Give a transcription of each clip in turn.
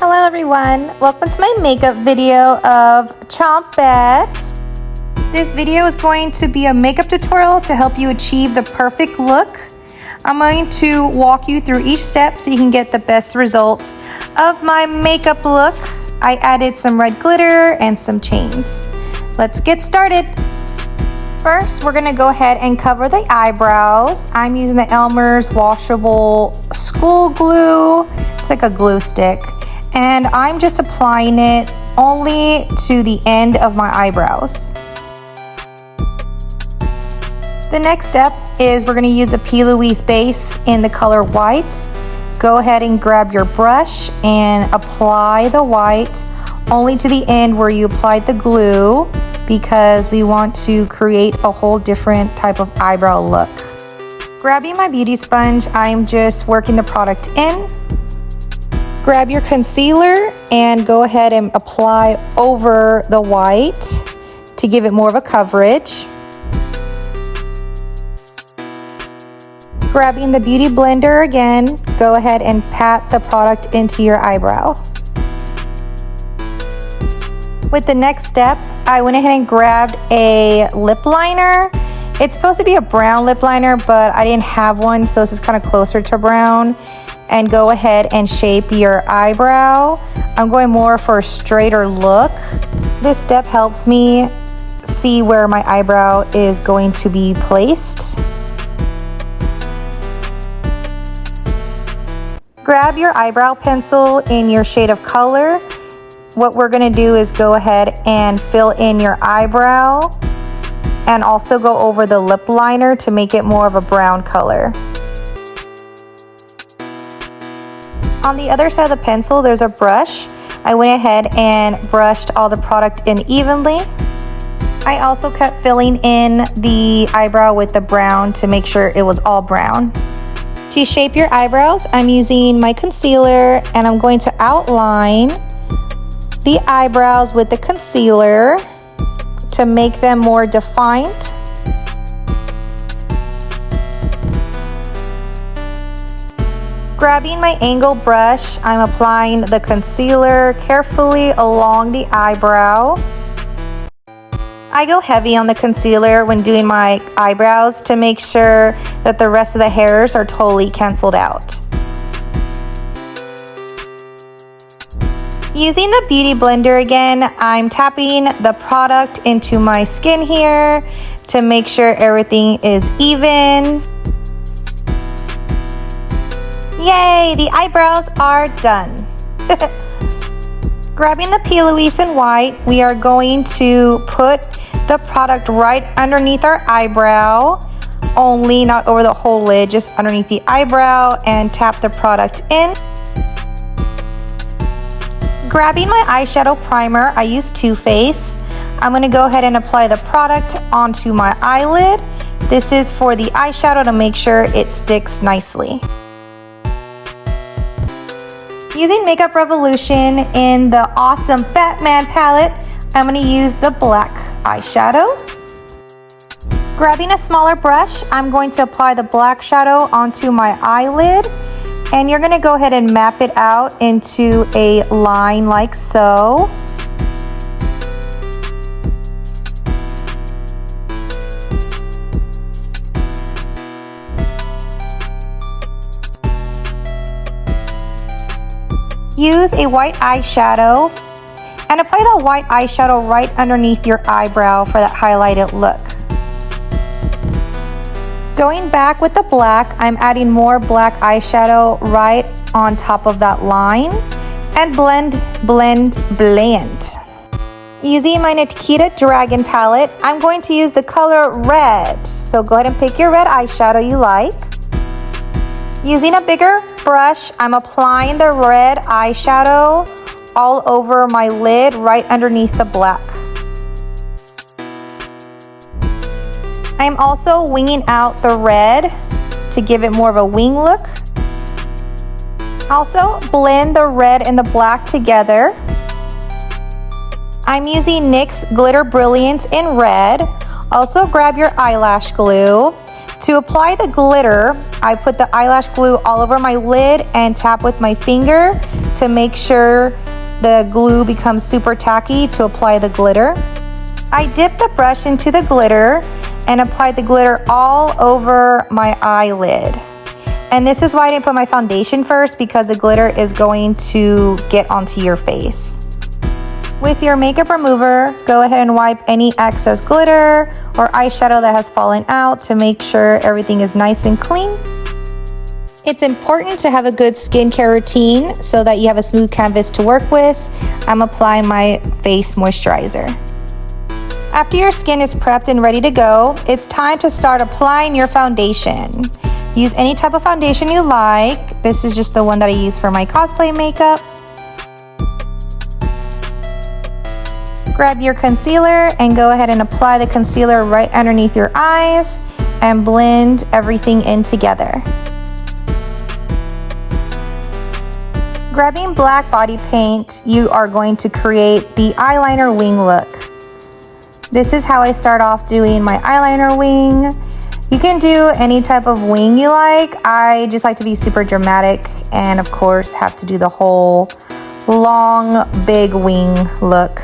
Hello everyone, welcome to my makeup video of Chompette. This video is going to be a makeup tutorial to help you achieve the perfect look. I'm going to walk you through each step so you can get the best results of my makeup look. I added some red glitter and some chains. Let's get started. First, we're gonna go ahead and cover the eyebrows. I'm using the Elmer's washable school glue. It's like a glue stick. And I'm just applying it only to the end of my eyebrows. The next step is we're gonna use a P. Louise base in the color white. Go ahead and grab your brush and apply the white only to the end where you applied the glue, because we want to create a whole different type of eyebrow look. Grabbing my beauty sponge, I'm just working the product in. Grab your concealer and go ahead and apply over the white to give it more of a coverage. Grabbing the beauty blender again, go ahead and pat the product into your eyebrow. With the next step, I went ahead and grabbed a lip liner. It's supposed to be a brown lip liner, but I didn't have one, so this is kind of closer to brown. And go ahead and shape your eyebrow. I'm going more for a straighter look. This step helps me see where my eyebrow is going to be placed. Grab your eyebrow pencil in your shade of color. What we're gonna do is go ahead and fill in your eyebrow and also go over the lip liner to make it more of a brown color. On the other side of the pencil, there's a brush. I went ahead and brushed all the product in evenly. I also kept filling in the eyebrow with the brown to make sure it was all brown. To shape your eyebrows, I'm using my concealer and I'm going to outline the eyebrows with the concealer to make them more defined. Grabbing my angle brush, I'm applying the concealer carefully along the eyebrow. I go heavy on the concealer when doing my eyebrows to make sure that the rest of the hairs are totally canceled out. Using the beauty blender again, I'm tapping the product into my skin here to make sure everything is even. Yay, the eyebrows are done. Grabbing the P. Louise in white, we are going to put the product right underneath our eyebrow, only not over the whole lid, just underneath the eyebrow, and tap the product in. Grabbing my eyeshadow primer, I use Too Faced. I'm gonna go ahead and apply the product onto my eyelid. This is for the eyeshadow to make sure it sticks nicely. Using Makeup Revolution in the awesome Batman palette, I'm gonna use the black eyeshadow. Grabbing a smaller brush, I'm going to apply the black shadow onto my eyelid. And you're gonna go ahead and map it out into a line like so. Use a white eyeshadow and apply that white eyeshadow right underneath your eyebrow for that highlighted look. Going back with the black, I'm adding more black eyeshadow right on top of that line and blend. Using my Nikita Dragon palette, I'm going to use the color red. So go ahead and pick your red eyeshadow you like. Using a bigger brush, I'm applying the red eyeshadow all over my lid right underneath the black. I'm also winging out the red to give it more of a wing look. Also, blend the red and the black together. I'm using NYX Glitter Brilliance in red. Also, grab your eyelash glue. To apply the glitter, I put the eyelash glue all over my lid and tap with my finger to make sure the glue becomes super tacky to apply the glitter. I dipped the brush into the glitter and applied the glitter all over my eyelid. And this is why I didn't put my foundation first, because the glitter is going to get onto your face. With your makeup remover, go ahead and wipe any excess glitter or eyeshadow that has fallen out to make sure everything is nice and clean. It's important to have a good skincare routine so that you have a smooth canvas to work with. I'm applying my face moisturizer. After your skin is prepped and ready to go, it's time to start applying your foundation. Use any type of foundation you like. This is just the one that I use for my cosplay makeup. Grab your concealer and go ahead and apply the concealer right underneath your eyes and blend everything in together. Grabbing black body paint, you are going to create the eyeliner wing look. This is how I start off doing my eyeliner wing. You can do any type of wing you like. I just like to be super dramatic and of course have to do the whole long, big wing look.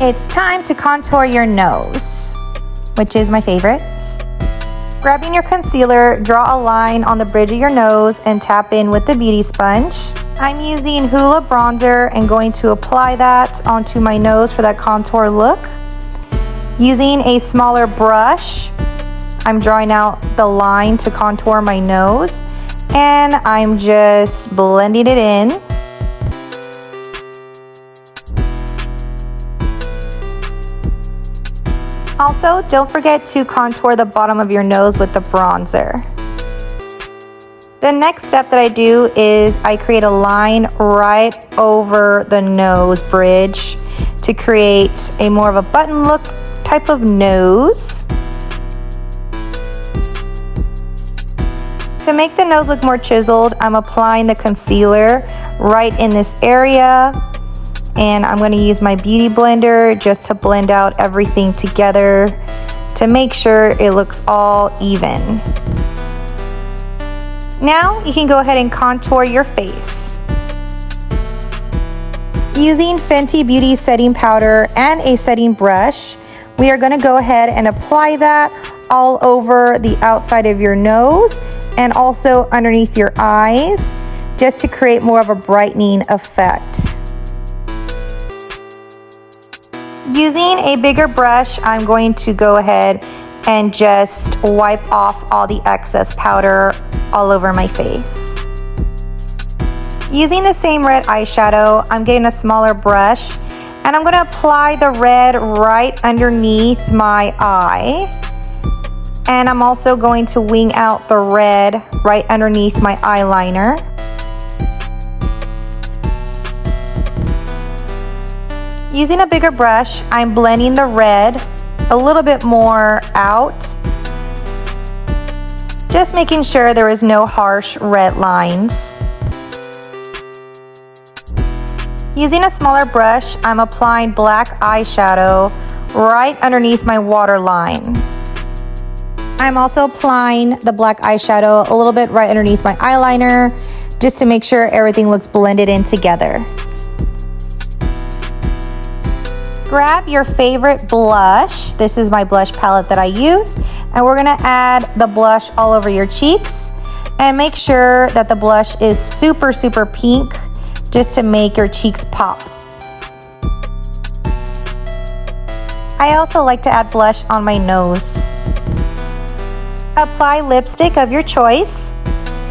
It's time to contour your nose, which is my favorite. Grabbing your concealer, draw a line on the bridge of your nose and tap in with the beauty sponge. I'm using Hoola bronzer and going to apply that onto my nose for that contour look. Using a smaller brush, I'm drawing out the line to contour my nose and I'm just blending it in. Also, don't forget to contour the bottom of your nose with the bronzer. The next step that I do is I create a line right over the nose bridge to create a more of a button look type of nose. To make the nose look more chiseled, I'm applying the concealer right in this area. And I'm going to use my beauty blender just to blend out everything together to make sure it looks all even. Now you can go ahead and contour your face. Using Fenty Beauty setting powder and a setting brush, we are going to go ahead and apply that all over the outside of your nose and also underneath your eyes, just to create more of a brightening effect. Using a bigger brush, I'm going to go ahead and just wipe off all the excess powder all over my face. Using the same red eyeshadow, I'm getting a smaller brush and I'm going to apply the red right underneath my eye. And I'm also going to wing out the red right underneath my eyeliner. Using a bigger brush, I'm blending the red a little bit more out, just making sure there is no harsh red lines. Using a smaller brush, I'm applying black eyeshadow right underneath my waterline. I'm also applying the black eyeshadow a little bit right underneath my eyeliner, just to make sure everything looks blended in together. Grab your favorite blush. This is my blush palette that I use. And we're gonna add the blush all over your cheeks. And make sure that the blush is super, super pink, just to make your cheeks pop. I also like to add blush on my nose. Apply lipstick of your choice.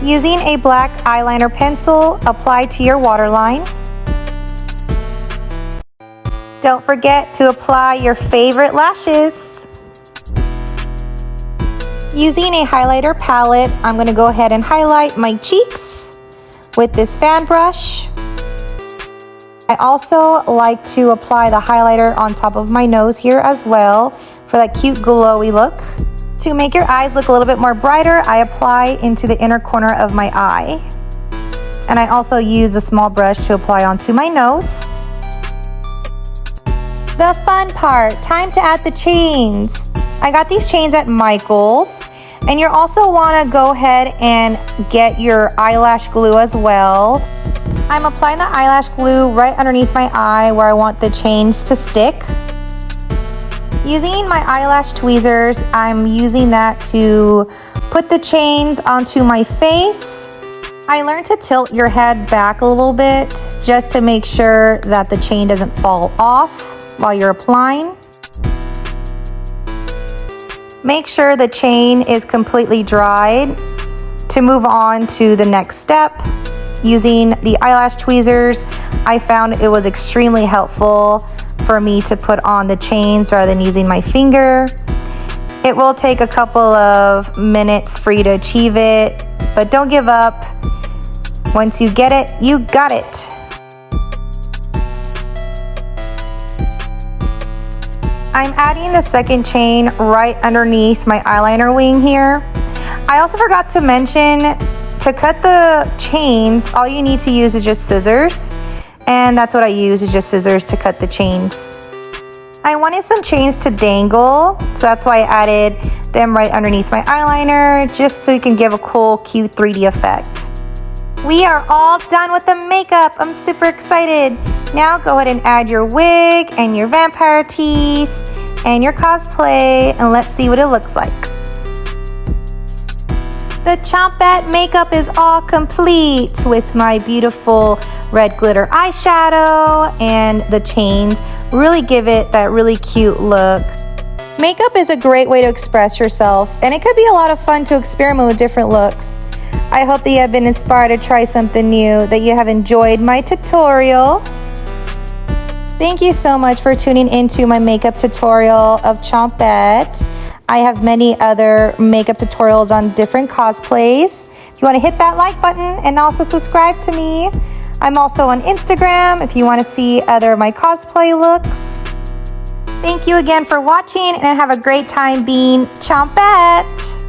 Using a black eyeliner pencil, apply to your waterline. Don't forget to apply your favorite lashes. Using a highlighter palette, I'm going to go ahead and highlight my cheeks with this fan brush. I also like to apply the highlighter on top of my nose here as well for that cute glowy look. To make your eyes look a little bit more brighter, I apply into the inner corner of my eye. And I also use a small brush to apply onto my nose. The fun part, time to add the chains. I got these chains at Michael's, and you also want to go ahead and get your eyelash glue as well. I'm applying the eyelash glue right underneath my eye where I want the chains to stick. Using my eyelash tweezers, I'm using that to put the chains onto my face. I learned to tilt your head back a little bit just to make sure that the chain doesn't fall off while you're applying. Make sure the chain is completely dried to move on to the next step. Using the eyelash tweezers, I found it was extremely helpful for me to put on the chains rather than using my finger. It will take a couple of minutes for you to achieve it, but don't give up. Once you get it, you got it. I'm adding the second chain right underneath my eyeliner wing here. I also forgot to mention, to cut the chains, all you need to use is just scissors. And that's what I use, is just scissors to cut the chains. I wanted some chains to dangle, so that's why I added them right underneath my eyeliner, just so you can give a cool, cute 3D effect. We are all done with the makeup. I'm super excited. Now go ahead and add your wig and your vampire teeth and your cosplay, and let's see what it looks like. The Chompette makeup is all complete with my beautiful red glitter eyeshadow, and the chains really give it that really cute look. Makeup is a great way to express yourself, and it could be a lot of fun to experiment with different looks. I hope that you have been inspired to try something new, that you have enjoyed my tutorial. Thank you so much for tuning into my makeup tutorial of Chompette. I have many other makeup tutorials on different cosplays. If you want to hit that like button and also subscribe to me. I'm also on Instagram if you want to see other of my cosplay looks. Thank you again for watching, and have a great time being Chompette.